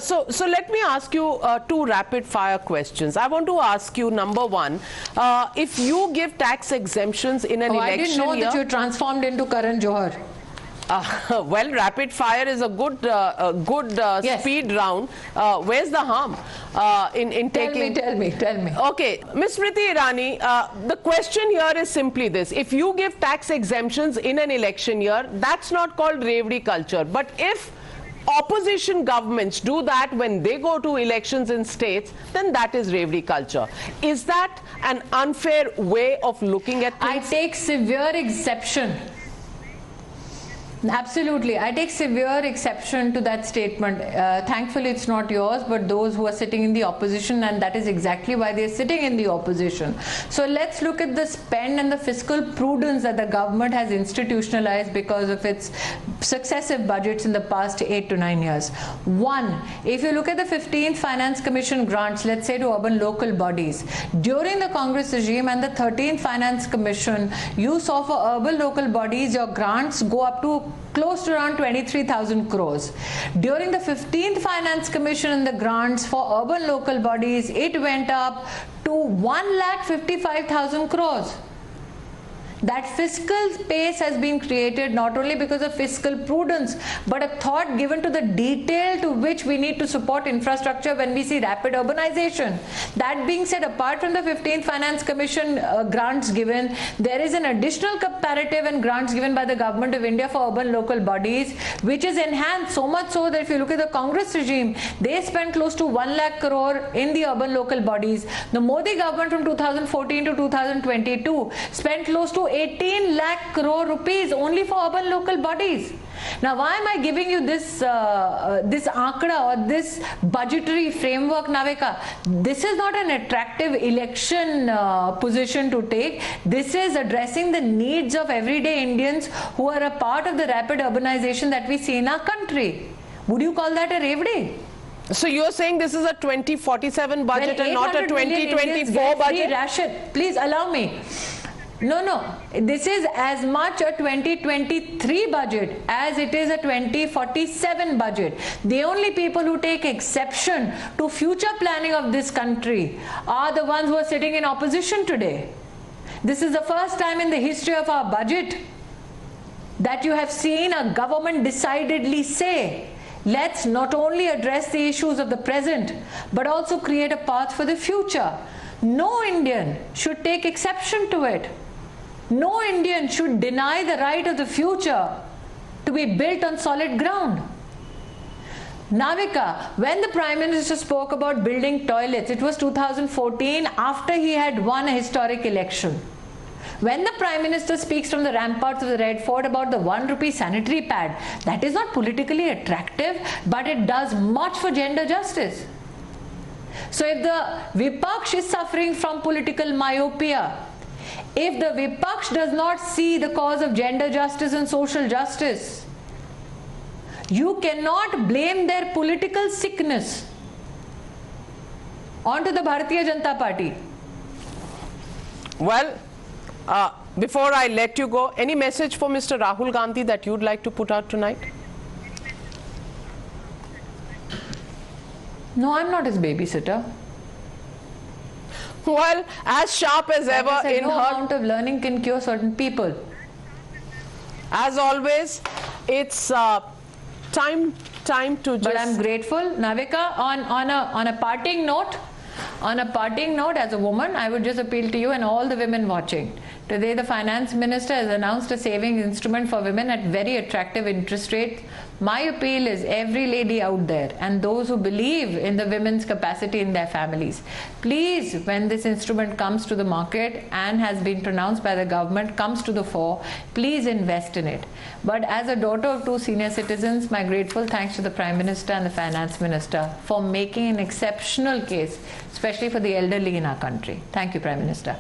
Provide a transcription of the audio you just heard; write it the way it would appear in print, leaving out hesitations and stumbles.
so let me ask you two rapid-fire questions. I want to ask you, number one, if you give tax exemptions in an election year... I didn't know that you transformed into Karan Johar. Well, rapid fire is a good yes. Speed round. Where's the harm in taking... Tell me. Okay, Ms. Smriti Irani, the question here is simply this. If you give tax exemptions in an election year, that's not called revdi culture. But if opposition governments do that when they go to elections in states, then that is revdi culture. Is that an unfair way of looking at things? I take severe exception. Absolutely. I take severe exception to that statement. Thankfully, it's not yours, but those who are sitting in the opposition, and that is exactly why they're sitting in the opposition. So let's look at the spend and the fiscal prudence that the government has institutionalized because of its successive budgets in the past 8 to 9 years. One, if you look at the 15th Finance Commission grants, let's say to urban local bodies, during the Congress regime and the 13th Finance Commission, you saw for urban local bodies, your grants go up to close to around 23,000 crores. During the 15th Finance Commission and the grants for urban local bodies, it went up to 1,55,000 crores. That fiscal space has been created not only because of fiscal prudence, but a thought given to the detail to which we need to support infrastructure when we see rapid urbanization. That being said, apart from the 15th Finance Commission grants given, there is an additional comparative and grants given by the Government of India for urban local bodies, which is enhanced so much so that if you look at the Congress regime, they spent close to 1 lakh crore in the urban local bodies. The Modi government from 2014 to 2022 spent close to 18 lakh crore rupees only for urban local bodies. Now, why am I giving you this this ankda or this budgetary framework, Navika? This is not an attractive election position to take. This is addressing the needs of everyday Indians who are a part of the rapid urbanization that we see in our country. Would you call that a revdi? So you're saying this is a 2047 budget and not a 2024 budget? Ration. Please allow me. No. This is as much a 2023 budget as it is a 2047 budget. The only people who take exception to future planning of this country are the ones who are sitting in opposition today. This is the first time in the history of our budget that you have seen a government decidedly say, let's not only address the issues of the present, but also create a path for the future. No Indian should take exception to it. No Indian should deny the right of the future to be built on solid ground. Navika, when the Prime Minister spoke about building toilets, it was 2014 after he had won a historic election. When the Prime Minister speaks from the ramparts of the Red Fort about the 1 rupee sanitary pad, that is not politically attractive, but it does much for gender justice. So if the Vipaksh is suffering from political myopia, if the Vipaksh does not see the cause of gender justice and social justice, you cannot blame their political sickness onto the Bharatiya Janata Party. Well, before I let you go, any message for Mr. Rahul Gandhi that you'd like to put out tonight? No, I'm not his babysitter. Well, as sharp as ever in no her... amount of learning can cure certain people. As always, it's time to just... But I'm grateful, Navika, on a parting note, as a woman, I would just appeal to you and all the women watching. Today, the Finance Minister has announced a savings instrument for women at very attractive interest rates. My appeal is every lady out there and those who believe in the women's capacity in their families, please, when this instrument comes to the market and has been pronounced by the government, comes to the fore, please invest in it. But as a daughter of 2 senior citizens, my grateful thanks to the Prime Minister and the Finance Minister for making an exceptional case, especially for the elderly in our country. Thank you, Prime Minister.